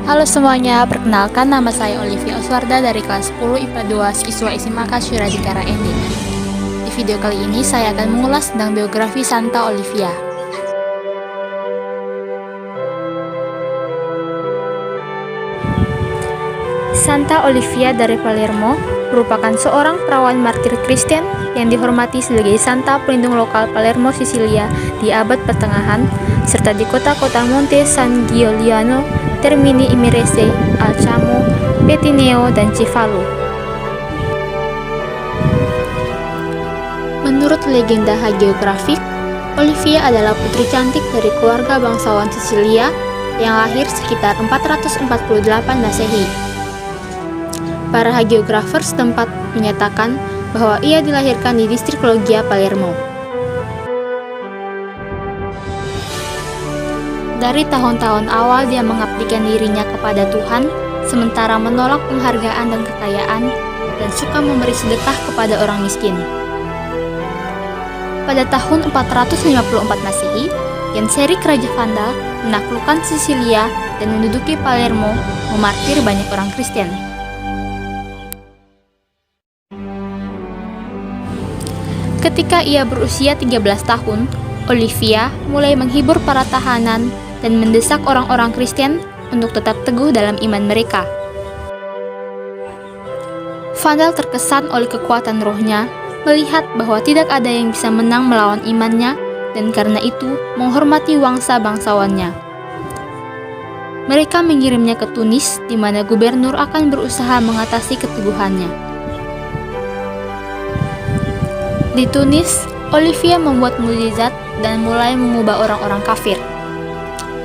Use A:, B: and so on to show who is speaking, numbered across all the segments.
A: Halo semuanya, perkenalkan nama saya Olivia Oswarda dari kelas 10 IPA 2 siswa SMA Kasyura di Karaendi. Di video kali ini saya akan mengulas tentang biografi Santa Olivia. Santa Olivia dari Palermo merupakan seorang perawan martir Kristen yang dihormati sebagai santa pelindung lokal Palermo, Sisilia di abad pertengahan, serta di kota-kota Monte San Giuliano, Termini Imerese, Alcamo, Petineo, dan Cefalù. Menurut legenda hagiografik, Olivia adalah putri cantik dari keluarga bangsawan Sisilia yang lahir sekitar 448 Masehi. Para hagiografer setempat menyatakan bahwa ia dilahirkan di distrik Loggia, Palermo. Dari tahun-tahun awal dia mengabdikan dirinya kepada Tuhan, sementara menolak penghargaan dan kekayaan, dan suka memberi sedekah kepada orang miskin. Pada tahun 454 Masehi, Genseric Raja Vandal menaklukkan Sisilia dan menduduki Palermo, memartir banyak orang Kristen. Ketika ia berusia 13 tahun, Olivia mulai menghibur para tahanan dan mendesak orang-orang Kristen untuk tetap teguh dalam iman mereka. Vandal terkesan oleh kekuatan rohnya, melihat bahwa tidak ada yang bisa menang melawan imannya, dan karena itu menghormati wangsa bangsawannya. Mereka mengirimnya ke Tunis, di mana gubernur akan berusaha mengatasi keteguhannya. Di Tunis, Olivia membuat mukjizat dan mulai mengubah orang-orang kafir.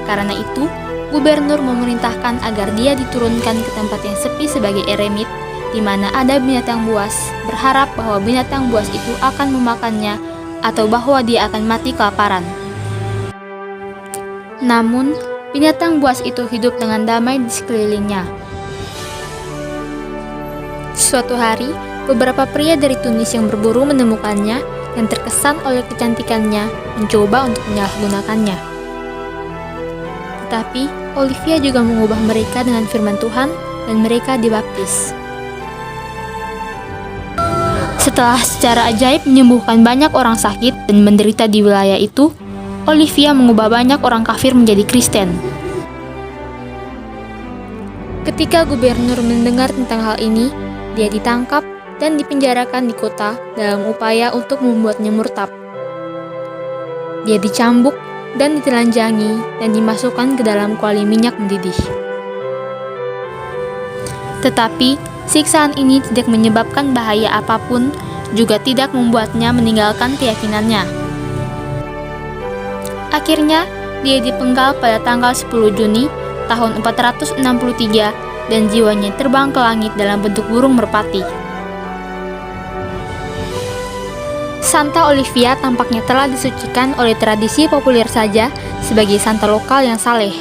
A: Karena itu, gubernur memerintahkan agar dia diturunkan ke tempat yang sepi sebagai eremit, di mana ada binatang buas, berharap bahwa binatang buas itu akan memakannya atau bahwa dia akan mati kelaparan. Namun, binatang buas itu hidup dengan damai di sekelilingnya. Suatu hari, beberapa pria dari Tunis yang berburu menemukannya dan terkesan oleh kecantikannya mencoba untuk menyalahgunakannya. Tetapi, Olivia juga mengubah mereka dengan firman Tuhan dan mereka dibaptis. Setelah secara ajaib menyembuhkan banyak orang sakit dan menderita di wilayah itu, Olivia mengubah banyak orang kafir menjadi Kristen. Ketika gubernur mendengar tentang hal ini, dia ditangkap dan dipenjarakan di kota dalam upaya untuk membuatnya murtad. Dia dicambuk dan ditelanjangi dan dimasukkan ke dalam kuali minyak mendidih. Tetapi, siksaan ini tidak menyebabkan bahaya apapun, juga tidak membuatnya meninggalkan keyakinannya. Akhirnya, dia dipenggal pada tanggal 10 Juni tahun 463 dan jiwanya terbang ke langit dalam bentuk burung merpati. Santa Olivia tampaknya telah disucikan oleh tradisi populer saja sebagai santa lokal yang saleh.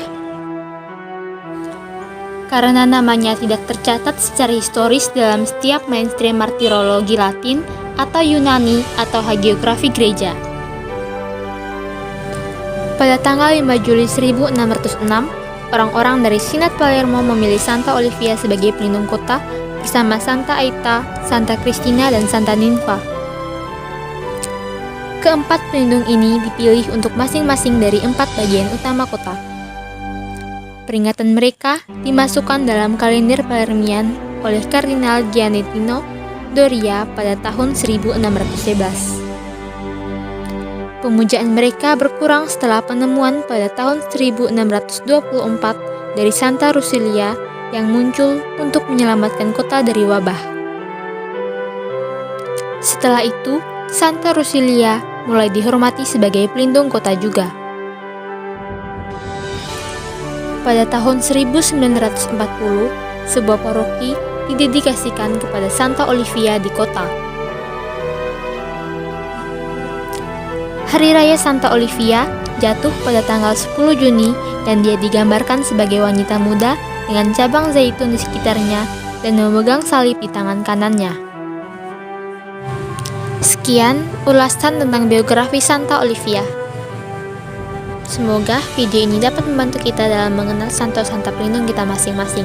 A: Karena namanya tidak tercatat secara historis dalam setiap mainstream martirologi Latin atau Yunani atau hagiografi gereja. Pada tanggal 5 Juli 1606, orang-orang dari Sinat Palermo memilih Santa Olivia sebagai pelindung kota bersama Santa Aita, Santa Cristina, dan Santa Ninfa. Keempat pelindung ini dipilih untuk masing-masing dari 4 bagian utama kota. Peringatan mereka dimasukkan dalam kalender Palermian oleh Kardinal Gianettino Doria pada tahun 1611. Pemujaan mereka berkurang setelah penemuan pada tahun 1624 dari Santa Rusilia yang muncul untuk menyelamatkan kota dari wabah. Setelah itu, Santa Rusilia mulai dihormati sebagai pelindung kota juga. Pada tahun 1940, sebuah paroki didedikasikan kepada Santa Olivia di kota. Hari Raya Santa Olivia jatuh pada tanggal 10 Juni dan dia digambarkan sebagai wanita muda dengan cabang zaitun di sekitarnya dan memegang salib di tangan kanannya. Sekian ulasan tentang biografi Santa Olivia. Semoga video ini dapat membantu kita dalam mengenal santo-santo pelindung kita masing-masing.